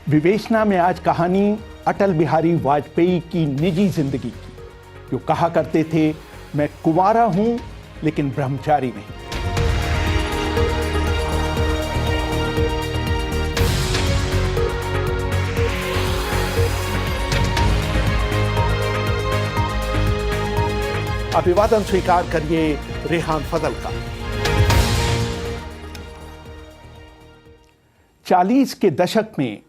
विवेचना में आज कहानी अटल बिहारी वाजपेयी की निजी जिंदगी की, जो कहा करते थे, मैं कुंवारा हूं लेकिन ब्रह्मचारी नहीं। अभिवादन स्वीकार करिए रेहान फजल का। 40 के दशक में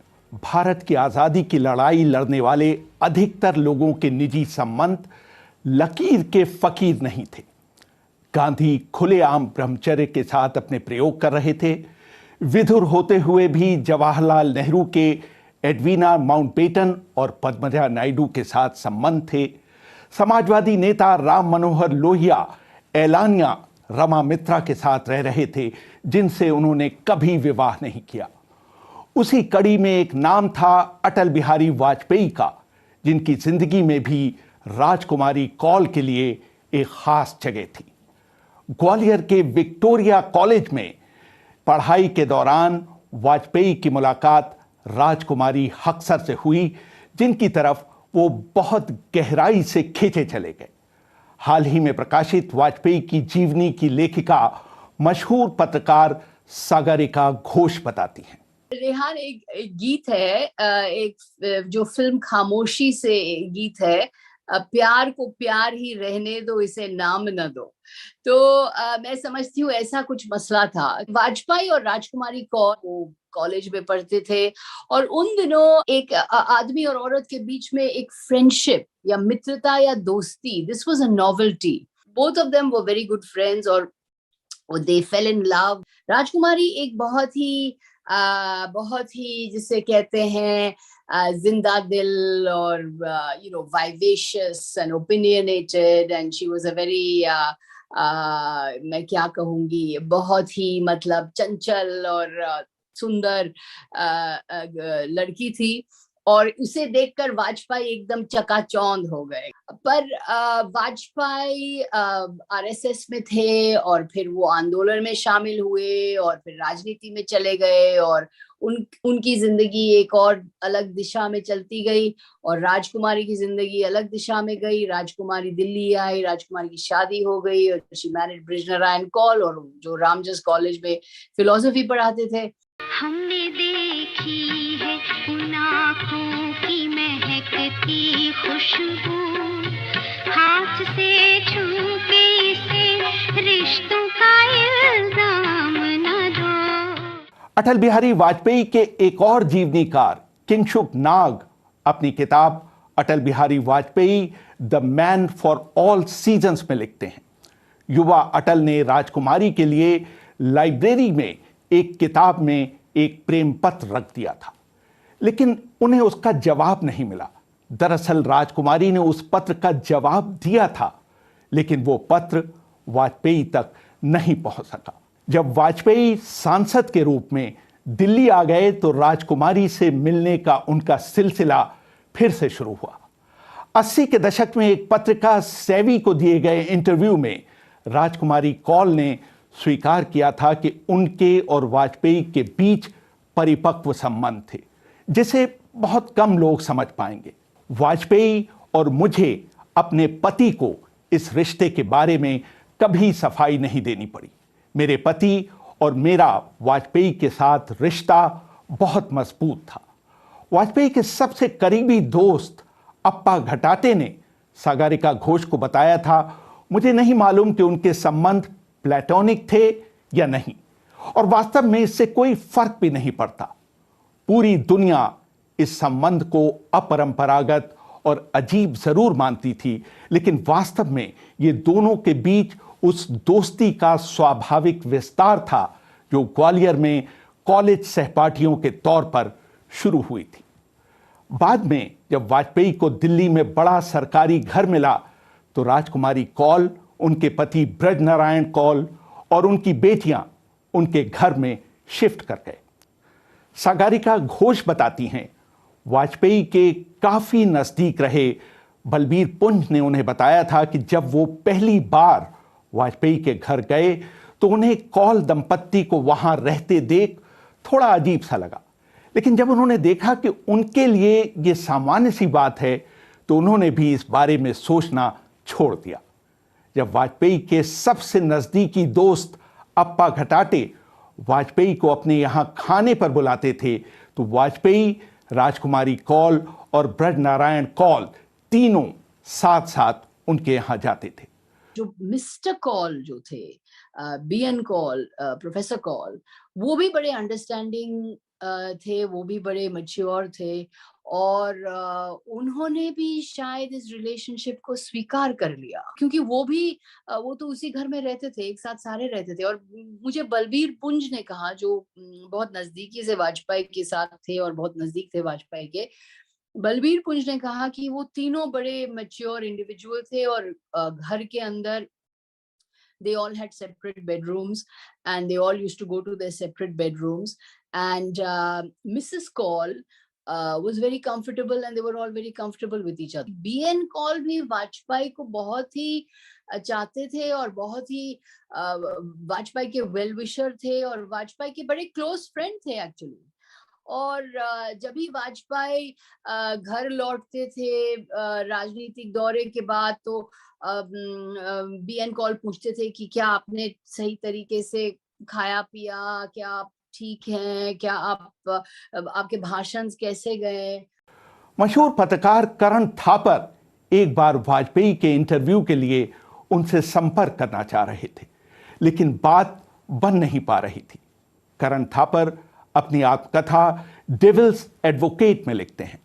भारत की आजादी की लड़ाई लड़ने वाले अधिकतर लोगों के निजी संबंध लकीर के फकीर नहीं थे। गांधी खुलेआम ब्रह्मचर्य के साथ अपने प्रयोग कर रहे थे। विधुर होते हुए भी जवाहरलाल नेहरू के एडवीना माउंटबेटन और पद्मजा नायडू के साथ संबंध थे। समाजवादी नेता राम मनोहर लोहिया एलानिया रमा मित्रा के साथ रह रहे थे, जिनसे उन्होंने कभी विवाह नहीं किया। उसी कड़ी में एक नाम था अटल बिहारी वाजपेयी का, जिनकी जिंदगी में भी राजकुमारी कौल के लिए एक खास जगह थी। ग्वालियर के विक्टोरिया कॉलेज में पढ़ाई के दौरान वाजपेयी की मुलाकात राजकुमारी हक्सर से हुई, जिनकी तरफ वो बहुत गहराई से खींचे चले गए। हाल ही में प्रकाशित वाजपेयी की जीवनी की लेखिका मशहूर पत्रकार सागरिका घोष बताती हैं। रेहान, एक गीत है, एक जो फिल्म खामोशी से गीत है, प्यार को प्यार ही रहने दो, इसे नाम न दो। तो मैं समझती हूँ ऐसा कुछ मसला था। वाजपेयी और राजकुमारी कौर वो कॉलेज में पढ़ते थे और उन दिनों एक आदमी और औरत के बीच में एक फ्रेंडशिप या मित्रता या दोस्ती, this was a novelty. Both of them were very good friends और दे फेल इन लव। राजकुमारी एक बहुत ही जिसे कहते हैं जिंदा दिल और vivacious and opinionated, and she was a very मैं क्या कहूंगी, बहुत ही मतलब चंचल और सुंदर लड़की थी। और उसे देखकर वाजपेयी एकदम चकाचौंध हो गए। पर वाजपेयी आरएसएस में थे और फिर वो आंदोलन में शामिल हुए और फिर राजनीति में चले गए और उनकी जिंदगी एक और अलग दिशा में चलती गई और राजकुमारी की जिंदगी अलग दिशा में गई। राजकुमारी दिल्ली आई, राजकुमारी की शादी हो गई और शी मैरिड बृजनारायण कौल, और जो रामजस कॉलेज में फिलोसफी पढ़ाते थे। हमने देखी है उन आँखों की महकती खुशबू, हाथ से छू के इसे रिश्तों का इल्जाम न दो। अटल बिहारी वाजपेयी के एक और जीवनीकार किंगसुक नाग अपनी किताब Atal Bihari Vajpayee the man for all seasons में लिखते हैं, युवा अटल ने राजकुमारी के लिए लाइब्रेरी में एक किताब में एक प्रेम पत्र रख दिया था, लेकिन उन्हें उसका जवाब नहीं मिला। दरअसल राजकुमारी ने उस पत्र का जवाब दिया था, लेकिन वो पत्र वाजपेयी तक नहीं पहुंच सका। जब वाजपेयी सांसद के रूप में दिल्ली आ गए तो राजकुमारी से मिलने का उनका सिलसिला फिर से शुरू हुआ। 80 के दशक में एक पत्रिका सेवी को दिए गए इंटरव्यू में राजकुमारी कौल ने स्वीकार किया था कि उनके और वाजपेयी के बीच परिपक्व संबंध थे, जिसे बहुत कम लोग समझ पाएंगे। वाजपेयी और मुझे अपने पति को इस रिश्ते के बारे में कभी सफाई नहीं देनी पड़ी। मेरे पति और मेरा वाजपेयी के साथ रिश्ता बहुत मजबूत था। वाजपेयी के सबसे करीबी दोस्त अप्पा घटाटे ने सागरिका घोष को बताया था, मुझे नहीं मालूम कि उनके संबंध प्लेटोनिक थे या नहीं, और वास्तव में इससे कोई फर्क भी नहीं पड़ता। पूरी दुनिया इस संबंध को अपरंपरागत और अजीब जरूर मानती थी, लेकिन वास्तव में ये दोनों के बीच उस दोस्ती का स्वाभाविक विस्तार था जो ग्वालियर में कॉलेज सहपाठियों के तौर पर शुरू हुई थी। बाद में जब वाजपेयी को दिल्ली में बड़ा सरकारी घर मिला तो राजकुमारी कौल, उनके पति बृजनारायण कौल और उनकी बेटियां उनके घर में शिफ्ट कर गए। सागरिका घोष बताती हैं, वाजपेयी के काफी नजदीक रहे बलबीर पुंज ने उन्हें बताया था कि जब वो पहली बार वाजपेयी के घर गए तो उन्हें कौल दंपत्ति को वहां रहते देख थोड़ा अजीब सा लगा, लेकिन जब उन्होंने देखा कि उनके लिए ये सामान्य सी बात है तो उन्होंने भी इस बारे में सोचना छोड़ दिया। जब वाजपेयी के सबसे नजदीकी दोस्त अप्पा घटाटे वाजपेयी को अपने यहां खाने पर बुलाते थे तो वाजपेयी, राजकुमारी कौल और ब्रज नारायण कौल तीनों साथ साथ उनके यहां जाते थे। जो मिस्टर कौल जो थे, बीएन कौल, प्रोफेसर कौल, वो भी बड़े अंडरस्टैंडिंग थे, वो भी बड़े मैच्योर थे और उन्होंने भी शायद इस रिलेशनशिप को स्वीकार कर लिया क्योंकि वो तो उसी घर में रहते थे, एक साथ सारे रहते थे। और मुझे बलबीर पुंज ने कहा, जो बहुत नजदीकी से वाजपेयी के साथ थे और बहुत नजदीक थे वाजपेयी के, बलबीर पुंज ने कहा कि वो तीनों बड़े मैच्योर इंडिविजुअल थे और घर के अंदर they all had separate bedrooms and they all used to go to their separate bedrooms and Mrs. Kaul was very comfortable and they were all very comfortable with each other. BN Kaul भी वाजपेयी को बहुत ही चाहते थे और बहुत ही वाजपेयी के well wisher थे और वाजपेयी के बड़े क्लोज फ्रेंड थे एक्चुअली। और जब भी वाजपेयी घर लौटते थे राजनीतिक दौरे के बाद तो बीएन कौल पूछते थे कि क्या आपने सही तरीके से खाया पिया, क्या आप ठीक हैं, क्या आपके भाषण कैसे गए। मशहूर पत्रकार करण थापर एक बार वाजपेयी के इंटरव्यू के लिए उनसे संपर्क करना चाह रहे थे लेकिन बात बन नहीं पा रही थी। करण थापर अपनी आत्मकथा डेविल्स एडवोकेट में लिखते हैं,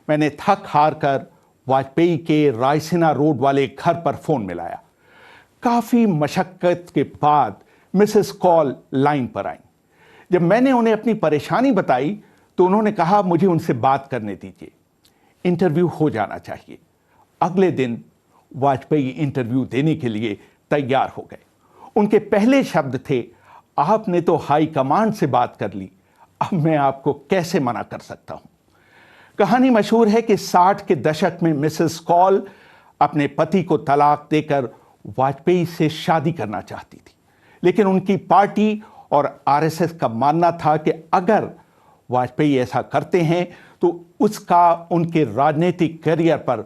मैंने थक हार कर वाजपेयी के रायसीना रोड वाले घर पर फोन मिलाया। काफी मशक्कत के बाद मिसेस कौल लाइन पर आई। जब मैंने उन्हें अपनी परेशानी बताई तो उन्होंने कहा मुझे उनसे बात करने दीजिए, इंटरव्यू हो जाना चाहिए। अगले दिन वाजपेयी इंटरव्यू देने के लिए तैयार हो गए। उनके पहले शब्द थे, आपने तो हाई कमांड से बात कर ली, अब मैं आपको कैसे मना कर सकता हूं। कहानी मशहूर है कि 60 के दशक में मिसेस कौल अपने पति को तलाक देकर वाजपेयी से शादी करना चाहती थी लेकिन उनकी पार्टी और आरएसएस का मानना था कि अगर वाजपेयी ऐसा करते हैं तो उसका उनके राजनीतिक करियर पर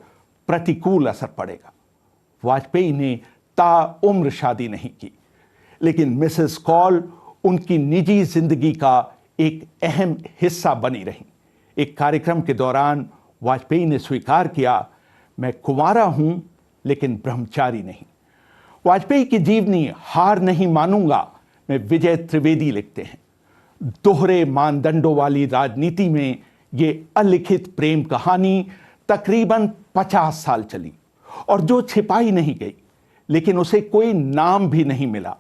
प्रतिकूल असर पड़ेगा। वाजपेयी ने ताउम्र शादी नहीं की लेकिन मिसेस कौल उनकी निजी जिंदगी का एक अहम हिस्सा बनी रही। एक कार्यक्रम के दौरान वाजपेयी ने स्वीकार किया, मैं कुंवारा हूं लेकिन ब्रह्मचारी नहीं। वाजपेयी की जीवनी हार नहीं मानूंगा में विजय त्रिवेदी लिखते हैं, दोहरे मानदंडों वाली राजनीति में ये अलिखित प्रेम कहानी तकरीबन 50 साल चली और जो छिपाई नहीं गई लेकिन उसे कोई नाम भी नहीं मिला।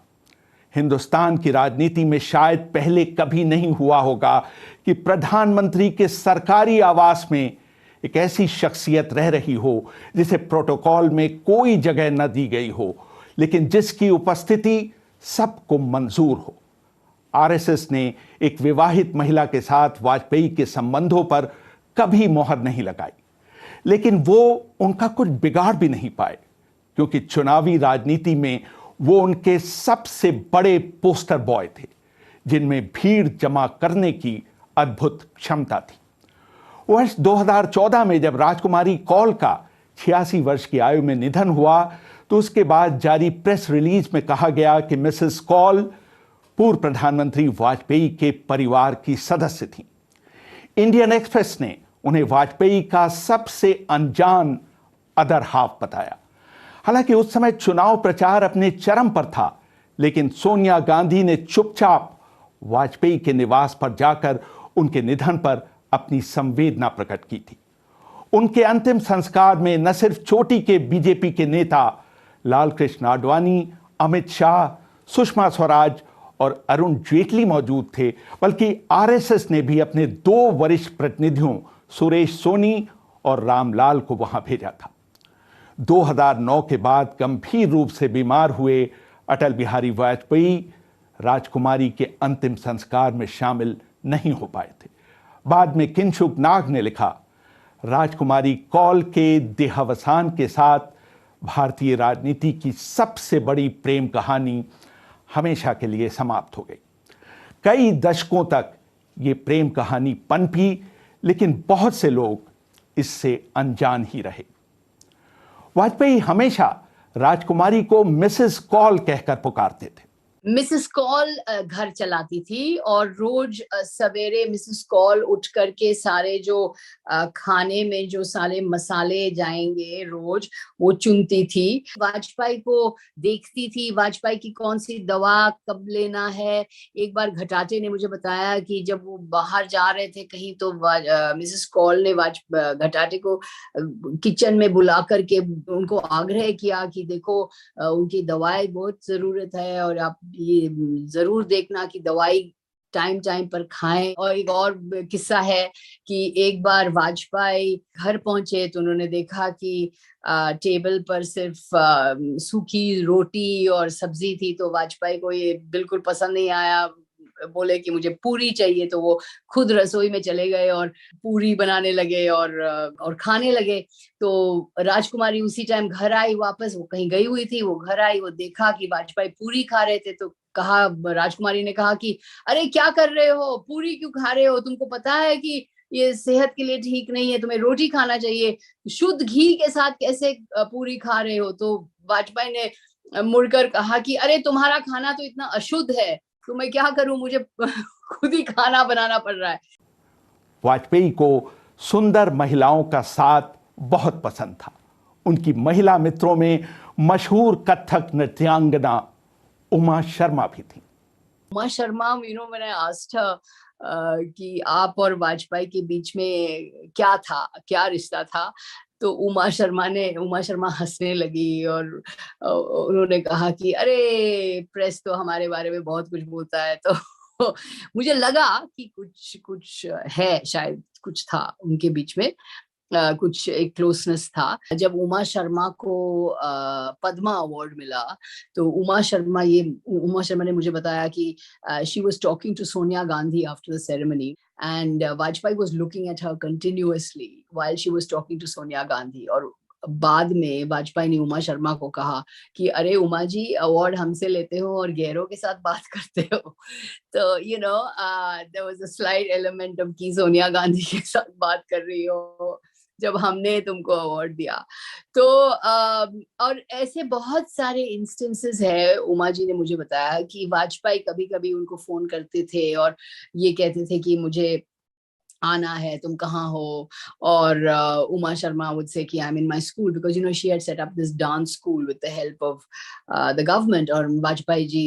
हिंदुस्तान की राजनीति में शायद पहले कभी नहीं हुआ होगा कि प्रधानमंत्री के सरकारी आवास में एक ऐसी शख्सियत रह रही हो जिसे प्रोटोकॉल में कोई जगह न दी गई हो लेकिन जिसकी उपस्थिति सबको मंजूर हो। आरएसएस ने एक विवाहित महिला के साथ वाजपेयी के संबंधों पर कभी मोहर नहीं लगाई लेकिन वो उनका कुछ बिगाड़ भी नहीं पाए क्योंकि चुनावी राजनीति में वो उनके सबसे बड़े पोस्टर बॉय थे जिनमें भीड़ जमा करने की अद्भुत क्षमता थी। वर्ष 2014 में जब राजकुमारी कौल का 86 वर्ष की आयु में निधन हुआ तो उसके बाद जारी प्रेस रिलीज में कहा गया कि मिसेस कौल पूर्व प्रधानमंत्री वाजपेयी के परिवार की सदस्य थी। इंडियन एक्सप्रेस ने उन्हें वाजपेयी का सबसे अनजान अदर हाफ बताया। हालांकि उस समय चुनाव प्रचार अपने चरम पर था लेकिन सोनिया गांधी ने चुपचाप वाजपेयी के निवास पर जाकर उनके निधन पर अपनी संवेदना प्रकट की थी। उनके अंतिम संस्कार में न सिर्फ चोटी के बीजेपी के नेता लालकृष्ण आडवाणी, अमित शाह, सुषमा स्वराज और अरुण जेटली मौजूद थे बल्कि आरएसएस ने भी अपने 2 वरिष्ठ प्रतिनिधियों सुरेश सोनी और रामलाल को वहां भेजा था। 2009 के बाद गंभीर रूप से बीमार हुए अटल बिहारी वाजपेयी राजकुमारी के अंतिम संस्कार में शामिल नहीं हो पाए थे। बाद में किंशुक नाग ने लिखा, राजकुमारी कौल के देहावसान के साथ भारतीय राजनीति की सबसे बड़ी प्रेम कहानी हमेशा के लिए समाप्त हो गई। कई दशकों तक ये प्रेम कहानी पनपी, लेकिन बहुत से लोग इससे अनजान ही रहे। वाजपेयी हमेशा राजकुमारी को मिसेस कॉल कहकर पुकारते थे। मिसेस कॉल घर चलाती थी और रोज सवेरे मिसेस कॉल उठ करके सारे जो खाने में जो सारे मसाले जाएंगे रोज वो चुनती थी। वाजपेयी को देखती थी, वाजपेयी की कौन सी दवा कब लेना है। एक बार घटाटे ने मुझे बताया कि जब वो बाहर जा रहे थे कहीं तो मिसेस कॉल ने घटाटे को किचन में बुला करके उनको आग्रह किया कि देखो उनकी दवाई बहुत जरूरत है और आप ये जरूर देखना कि दवाई टाइम टाइम पर खाएं। और एक और किस्सा है कि एक बार वाजपेयी घर पहुंचे तो उन्होंने देखा कि टेबल पर सिर्फ सूखी रोटी और सब्जी थी, तो वाजपेयी को ये बिल्कुल पसंद नहीं आया। बोले कि मुझे पूरी चाहिए, तो वो खुद रसोई में चले गए और पूरी बनाने लगे और खाने लगे। तो राजकुमारी उसी टाइम घर आई वापस, वो कहीं गई हुई थी, वो घर आई, वो देखा कि वाजपेयी पूरी खा रहे थे, तो कहा, राजकुमारी ने कहा कि अरे क्या कर रहे हो, पूरी क्यों खा रहे हो, तुमको पता है कि ये सेहत के लिए ठीक नहीं है, तुम्हें रोटी खाना चाहिए, शुद्ध घी के साथ कैसे पूरी खा रहे हो। तो वाजपेयी ने मुड़कर कहा कि अरे तुम्हारा खाना तो इतना अशुद्ध है, तो मैं क्या करूं, मुझे खुद ही खाना बनाना पड़ रहा है। वाजपेयी को सुंदर महिलाओं का साथ बहुत पसंद था। उनकी महिला मित्रों में मशहूर कथक नृत्यांगना उमा शर्मा भी थी। उमा शर्मा, मैंने आस्क्ड हर कि आप और वाजपेयी के बीच में क्या था, क्या रिश्ता था, तो उमा शर्मा हंसने लगी और उन्होंने कहा कि अरे प्रेस तो हमारे बारे में बहुत कुछ बोलता है। तो मुझे लगा कि कुछ है, शायद कुछ था उनके बीच में, कुछ एक क्लोजनेस था। जब उमा शर्मा को पद्मा अवार्ड मिला, तो उमा शर्मा ने मुझे बताया कि she was talking to Sonia Gandhi after the ceremony and Vajpayee was looking at her continuously while she was talking to Sonia Gandhi. और बाद में वाजपेयी ने उमा शर्मा को कहा कि अरे उमा जी, अवार्ड हमसे लेते हो और गैरों के साथ बात करते हो। तो there was a slight element of कि सोनिया गांधी के साथ बात कर रही हो जब हमने तुमको अवार्ड दिया। तो और ऐसे बहुत सारे इंस्टेंसेस है। उमा जी ने मुझे बताया कि वाजपेयी कभी कभी उनको फोन करते थे और ये कहते थे कि मुझे आना है, तुम कहाँ हो। और उमा शर्मा would say कि I'm in my school because she had set up this dance school with the help of the government। और वाजपेयी जी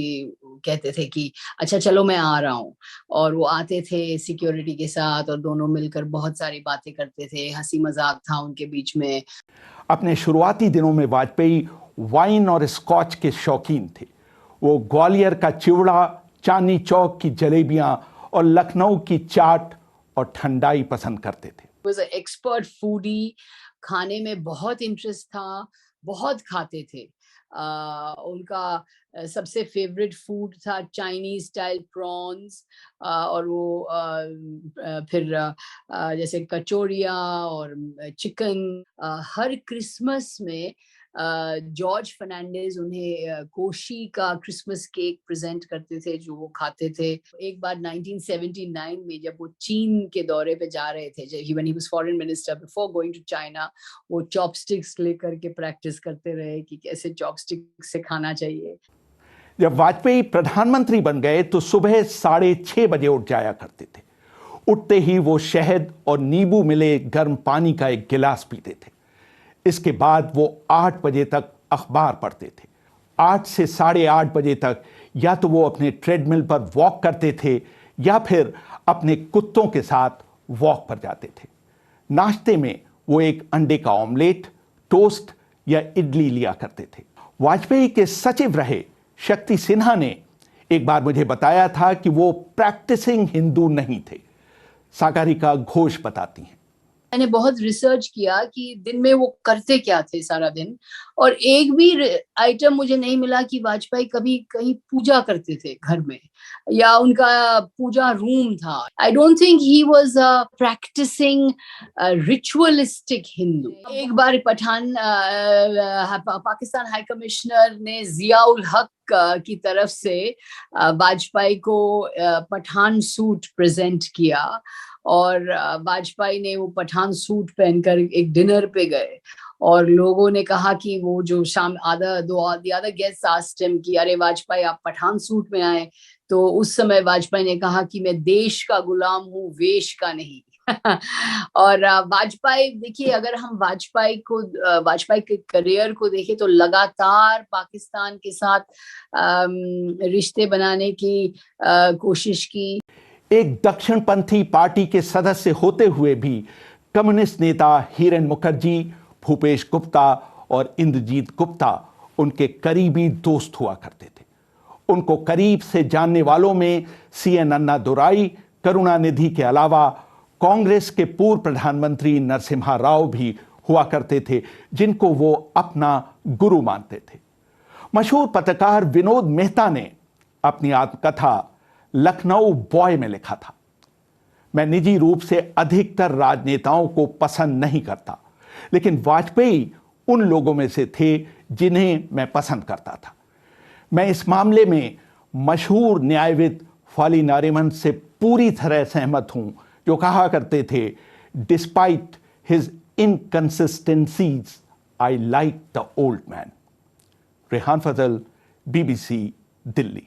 कहते थे कि अच्छा चलो मैं आ रहा हूँ, और वो आते थे सिक्योरिटी के साथ और दोनों मिलकर बहुत सारी बातें करते थे, हंसी मजाक था उनके बीच में। अपने शुरुआती दिनों में वाजपेयी वाइन और स्कॉच के शौकीन थे। वो ग्वालियर का चिवड़ा, चांदनी चौक की जलेबियां और लखनऊ की चाट और ठंडाई पसंद करते थे। was an expert foodie, खाने में बहुत इंटरेस्ट था, बहुत खाते थे। उनका सबसे फेवरेट फूड था चाइनीज स्टाइल प्रॉन्स, और वो फिर जैसे कचौड़ियाँ और चिकन। हर क्रिसमस में जॉर्ज फर्नांडिस उन्हें कोशी का क्रिसमस केक प्रेजेंट करते थे जो वो खाते थे। एक बार 1979 में जब वो चीन के दौरे पे जा रहे थे, when he was foreign minister before going to China, वो चॉपस्टिक्स लेकर के प्रैक्टिस करते रहे कि कैसे चॉपस्टिक से खाना चाहिए। जब वाजपेयी प्रधानमंत्री बन गए तो सुबह 6:30 बजे उठ जाया करते थे। उठते ही वो शहद और नींबू मिले गर्म पानी का एक गिलास पीते थे। इसके बाद वो 8 बजे तक अखबार पढ़ते थे। 8 से 8:30 बजे तक या तो वो अपने ट्रेडमिल पर वॉक करते थे या फिर अपने कुत्तों के साथ वॉक पर जाते थे। नाश्ते में वो एक अंडे का ऑमलेट, टोस्ट या इडली लिया करते थे। वाजपेयी के सचिव रहे शक्ति सिन्हा ने एक बार मुझे बताया था कि वो प्रैक्टिसिंग हिंदू नहीं थे। सागरिका घोष बताती हैं। मैंने बहुत रिसर्च किया कि दिन में वो करते क्या थे सारा दिन, और एक भी आइटम मुझे नहीं मिला कि वाजपेयी कभी कहीं पूजा करते थे घर में या उनका पूजा रूम था. I don't think he was a practicing ritualistic Hindu. एक बार पाकिस्तान हाई कमिश्नर ने जियाउल हक की तरफ से वाजपेयी को पठान सूट प्रेजेंट किया, और वाजपेयी ने वो पठान सूट पहनकर एक डिनर पे गए, और लोगों ने कहा कि वो जो शाम आधा गेस्ट आस्क्ड हिम कि अरे वाजपेयी आप पठान सूट में आए, तो उस समय वाजपेयी ने कहा कि मैं देश का गुलाम हूँ, वेश का नहीं. और वाजपेयी, देखिए अगर हम वाजपेयी के करियर को देखें तो लगातार पाकिस्तान के साथ रिश्ते बनाने की कोशिश की. एक दक्षिणपंथी पार्टी के सदस्य होते हुए भी कम्युनिस्ट नेता हीरेन मुखर्जी, भूपेश गुप्ता और इंद्रजीत गुप्ता उनके करीबी दोस्त हुआ करते थे. उनको करीब से जानने वालों में CN अन्नादुराई, करुणानिधि के अलावा कांग्रेस के पूर्व प्रधानमंत्री नरसिम्हा राव भी हुआ करते थे, जिनको वो अपना गुरु मानते थे. मशहूर पत्रकार विनोद मेहता ने अपनी आत्मकथा लखनऊ बॉय में लिखा था, मैं निजी रूप से अधिकतर राजनेताओं को पसंद नहीं करता, लेकिन वाजपेयी उन लोगों में से थे जिन्हें मैं पसंद करता था. मैं इस मामले में मशहूर न्यायविद फाली नारिमन से पूरी तरह सहमत हूं, जो कहा करते थे, despite his inconsistencies I like the old man. Rehan Fazal, BBC, Delhi.